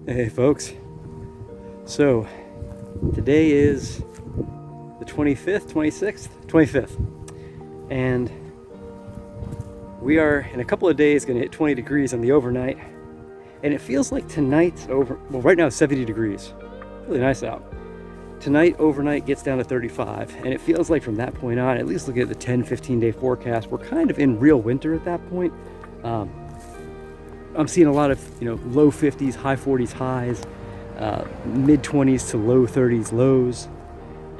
Hey folks, so today is the 25th, 26th, 25th, and we are in a couple of days going to hit 20 degrees on the overnight, and it feels like tonight's well, right now it's 70 degrees, really nice out. Tonight overnight gets down to 35, and it feels like from that point on, at least looking at the 10-15 day forecast, we're kind of in real winter at that point. I'm seeing a lot of, low 50s, high 40s highs, mid 20s to low 30s lows.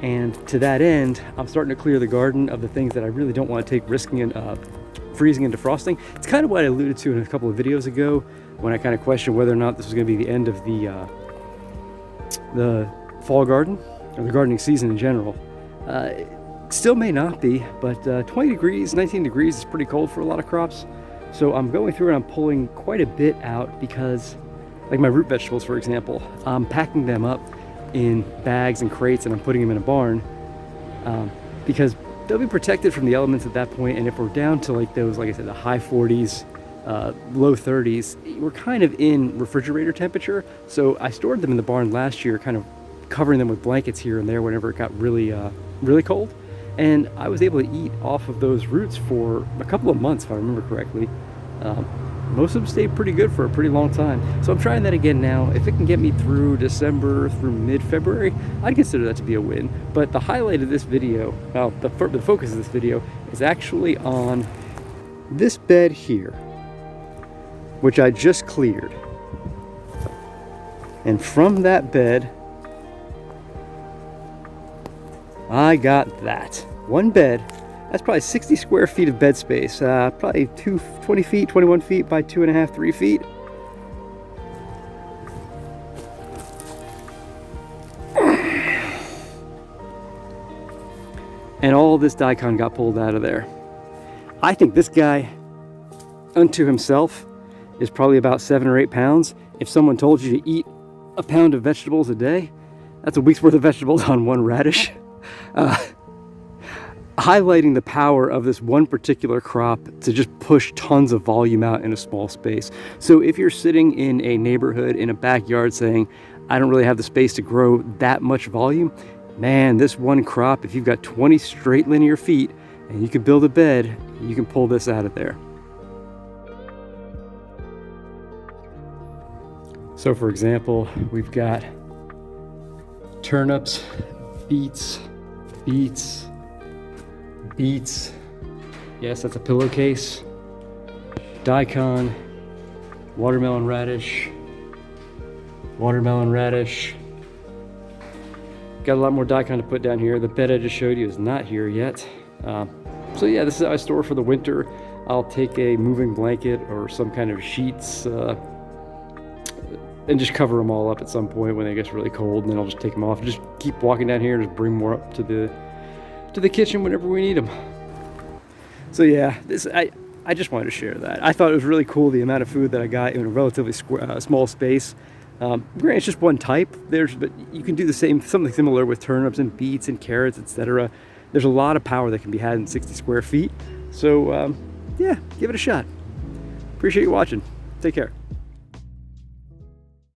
And to that end, I'm starting to clear the garden of the things that I really don't want to take risking and freezing and defrosting. It's kind of what I alluded to in a couple of videos ago when I kind of questioned whether or not this was going to be the end of the fall garden or the gardening season in general. It still may not be, but 20 degrees, 19 degrees is pretty cold for a lot of crops. So I'm going through and I'm pulling quite a bit out because, like my root vegetables, for example, I'm packing them up in bags and crates and I'm putting them in a barn because they'll be protected from the elements at that point. And if we're down to like those, like I said, the high 40s, low 30s, we're kind of in refrigerator temperature. So I stored them in the barn last year, kind of covering them with blankets here and there whenever it got really, really cold. And I was able to eat off of those roots for a couple of months, if I remember correctly. Most of them stayed pretty good for a pretty long time. So I'm trying that again now. If it can get me through December, through mid-February, I'd consider that to be a win. But the highlight of this video, well, the focus of this video is actually on this bed here, which I just cleared. And from that bed, I got that. One bed. That's probably 60 square feet of bed space. Probably 20 feet, 21 feet by 2.5, 3 feet. And all this Daikon got pulled out of there. I think this guy, unto himself, is probably about 7 or 8 pounds. If someone told you to eat a pound of vegetables a day, that's a week's worth of vegetables on one radish. Highlighting the power of this one particular crop to just push tons of volume out in a small space. So if you're sitting in a neighborhood, in a backyard saying, I don't really have the space to grow that much volume, man, this one crop, if you've got 20 straight linear feet and you can build a bed, you can pull this out of there. So for example, we've got turnips, beets, yes, that's a pillowcase, daikon, watermelon radish, got a lot more daikon to put down here. The bed I just showed you is not here yet. So yeah, this is how I store for the winter. I'll take a moving blanket or some kind of sheets and just cover them all up at some point when it gets really cold, and then I'll just take them off. Just keep walking down here and just bring more up to the kitchen whenever we need them. So yeah, I just wanted to share that. I thought it was really cool the amount of food that I got in a relatively small space. Granted, it's just one type. But you can do something similar with turnips and beets and carrots, etc. There's a lot of power that can be had in 60 square feet. So yeah, give it a shot. Appreciate you watching. Take care.